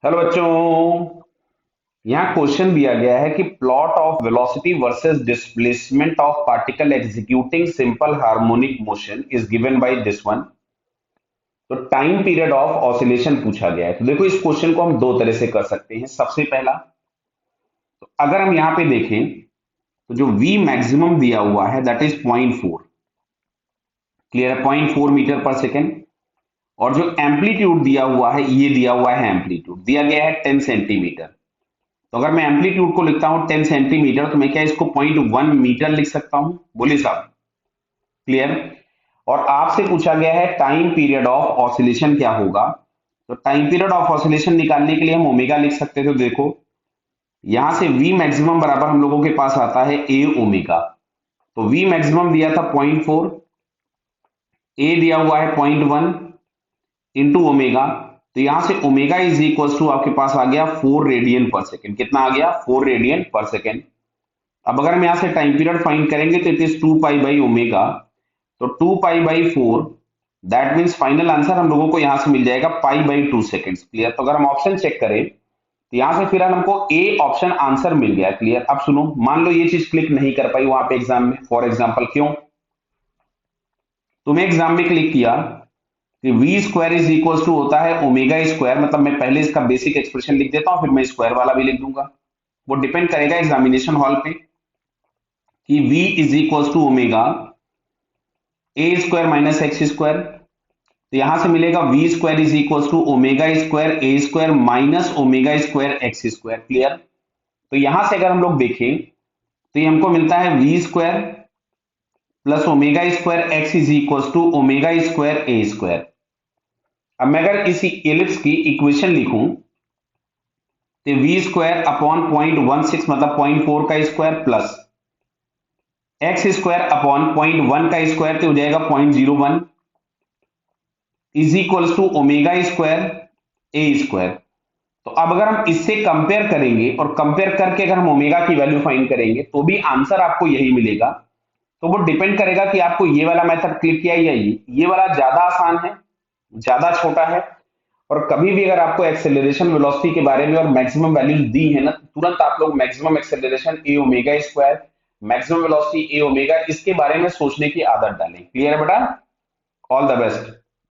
Hello बच्चों। यहाँ question दिया गया है कि plot of velocity versus displacement of particle executing simple harmonic motion is given by this one. तो टाइम पीरियड ऑफ ऑसिलेशन पूछा गया है। तो देखो, इस क्वेश्चन को हम दो तरह से कर सकते हैं। सबसे पहला, तो अगर हम यहाँ पे देखें तो जो v मैक्सिमम दिया हुआ है दैट इज 0.4। क्लियर है? 0.4 मीटर पर सेकेंड। और जो एम्पलीट्यूड दिया हुआ है, ये दिया हुआ है एम्पलीट्यूड दिया गया है 10 सेंटीमीटर। तो अगर मैं एम्पलीट्यूड को लिखता हूं 10 सेंटीमीटर, तो मैं क्या इसको 0.1 मीटर लिख सकता हूं? बोलिए साहब। क्लियर? और आपसे पूछा गया है टाइम पीरियड ऑफ ऑसिलेशन क्या होगा। तो टाइम पीरियड ऑफ ऑसिलेशन निकालने के लिए हम ओमेगा लिख सकते थे। देखो, यहां से वी मैक्सिमम बराबर हम लोगों के पास आता है ए ओमेगा। तो वी मैक्सिमम दिया था 0.4, ए दिया हुआ है 0.1 इंटू ओमेगा। तो यहां से ओमेगा इज इक्वल टू आपके पास आ गया 4 रेडियन पर सेकेंड। कितना आ गया? 4 रेडियन पर सेकेंड। अब अगर हम यहां से टाइम पीरियड फाइंड करेंगे तो it is 2 pi by omega. तो 2 pi by 4, that means final answer हम लोगों को यहां से मिल जाएगा पाई बाई 2 सेकेंड्स। क्लियर? तो अगर हम ऑप्शन चेक करें तो यहां से फिर हमको ए ऑप्शन आंसर मिल गया। क्लियर? अब सुनो, मान लो ये चीज क्लिक नहीं कर पाई वहां पे एग्जाम में, फॉर एग्जाम्पल। क्यों? तुम्हें एग्जाम में क्लिक किया कि v square is equal to होता है ओमेगा स्क्वायर। मतलब मैं पहले इसका बेसिक एक्सप्रेशन लिख देता हूं, फिर मैं स्क्वायर वाला भी लिख दूंगा। वो डिपेंड करेगा एग्जामिनेशन हॉल पे कि v is equal to omega a square minus x square. तो यहां से मिलेगा v square is equal to omega square a square minus omega square x square. Clear? तो यहां से अगर हम लोग देखें तो ये हमको मिलता है v square plus omega square x is equal to omega square a square. अब मैं अगर इसी एलिप्स की इक्वेशन लिखूं तो वी स्क्वायर अपॉन 0.16 मतलब 0.4 का square plus x square upon 0.1 का स्क्वायर, तो हो जाएगा 0.01 is equal to omega square a square. तो अब अगर हम इससे कंपेयर करेंगे और कंपेयर करके अगर हम ओमेगा की वैल्यू फाइंड करेंगे तो भी आंसर आपको यही मिलेगा। तो वो डिपेंड करेगा कि आपको ये वाला मेथड क्लिक किया या ये वाला ज्यादा आसान है, ज्यादा छोटा है। और कभी भी अगर आपको एक्सेलरेशन वेलोसिटी के बारे में और मैक्सिमम वैल्यूज दी है ना, तो तुरंत आप लोग मैक्सिमम एक्सेलरेशन ए ओमेगा स्क्वायर, मैक्सिमम वेलोसिटी ए ओमेगा, इसके बारे में सोचने की आदत डालें। क्लियर है बेटा? All the best.